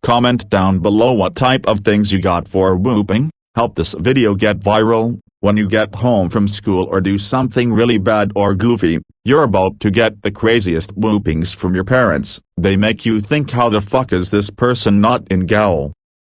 Comment down below what type of things you got for whooping. Help this video get viral. When you get home from school or do something really bad or goofy, you're about to get the craziest whoopings from your parents. They make you think, how the fuck is this person not in gaol?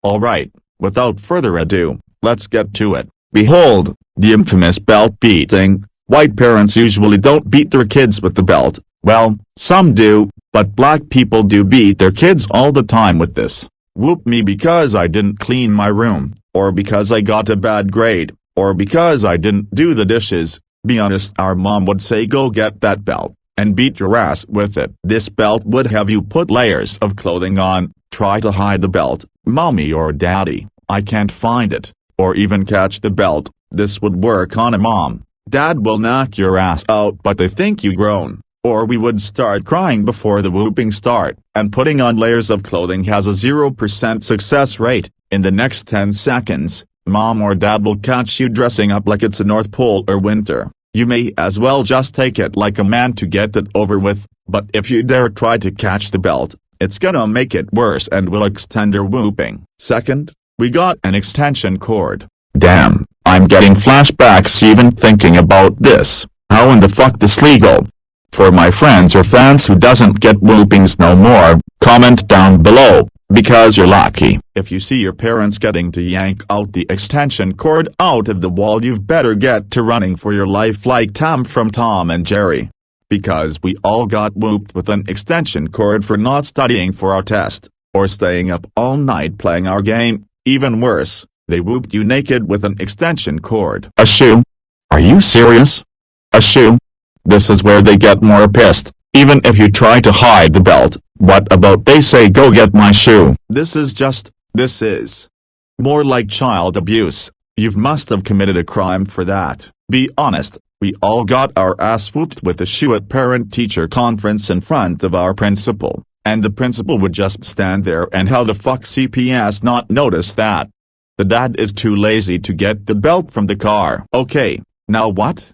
Alright, without further ado, let's get to it. Behold, the infamous belt beating. White parents usually don't beat their kids with the belt. Well, some do, but black people do beat their kids all the time with this. Whoop me because I didn't clean my room, or because I got a bad grade, or because I didn't do the dishes. Be honest, our mom would say go get that belt, and beat your ass with it. This belt would have you put layers of clothing on, try to hide the belt, mommy or daddy, I can't find it, or even catch the belt. This would work on a mom. Dad will knock your ass out but they think you grown. Or we would start crying before the whooping start, and putting on layers of clothing has a 0% success rate. In the next 10 seconds, mom or dad will catch you dressing up like it's the North Pole or winter. You may as well just take it like a man to get it over with, but if you dare try to catch the belt, it's gonna make it worse and will extend your whooping. Second, we got an extension cord. Damn, I'm getting flashbacks even thinking about this. How in the fuck this legal? For my friends or fans who doesn't get whoopings no more, comment down below, because you're lucky. If you see your parents getting to yank out the extension cord out of the wall, you've better get to running for your life like Tom from Tom and Jerry. Because we all got whooped with an extension cord for not studying for our test, or staying up all night playing our game. Even worse, they whooped you naked with an extension cord. A shoe? Are you serious? A shoe? This is where they get more pissed. Even if you try to hide the belt, what about they say go get my shoe? This is more like child abuse. You must have committed a crime for that. Be honest, we all got our ass whooped with a shoe at parent-teacher conference in front of our principal, and the principal would just stand there, and how the fuck CPS not notice that? The dad is too lazy to get the belt from the car. Okay, now what?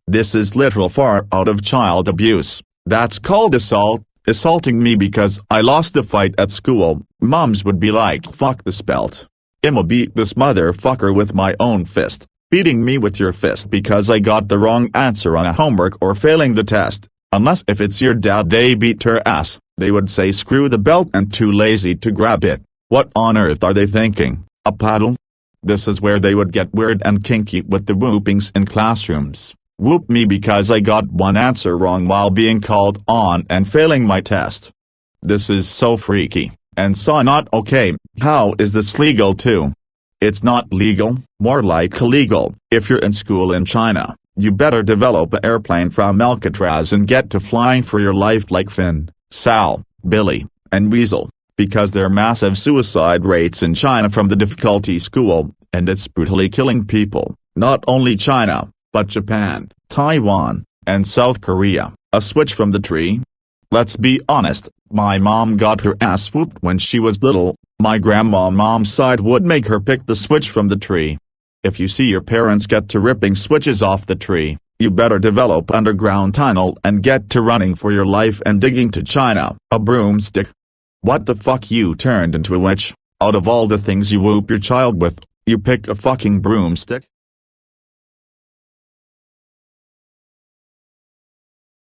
This is literal far out of child abuse. That's called assault. Assaulting me because I lost the fight at school. Moms would be like, fuck this belt. I'ma beat this motherfucker with my own fist. Beating me with your fist because I got the wrong answer on a homework or failing the test. Unless if it's your dad, they beat her ass. They would say screw the belt and too lazy to grab it. What on earth are they thinking? A paddle? This is where they would get weird and kinky with the whoopings in classrooms. Whoop me because I got one answer wrong while being called on and failing my test. This is so freaky, and so not okay. How is this legal too? It's not legal, more like illegal. If you're in school in China, you better develop an airplane from Alcatraz and get to flying for your life like Finn, Sal, Billy, and Weasel, because there are massive suicide rates in China from the difficulty school, and it's brutally killing people. Not only China, but Japan, Taiwan, and South Korea. A switch from the tree? Let's be honest, my mom got her ass whooped when she was little. My grandma on mom's side would make her pick the switch from the tree. If you see your parents get to ripping switches off the tree, you better develop underground tunnel and get to running for your life and digging to China. A broomstick? What the fuck, you turned into a witch? Out of all the things you whoop your child with, you pick a fucking broomstick?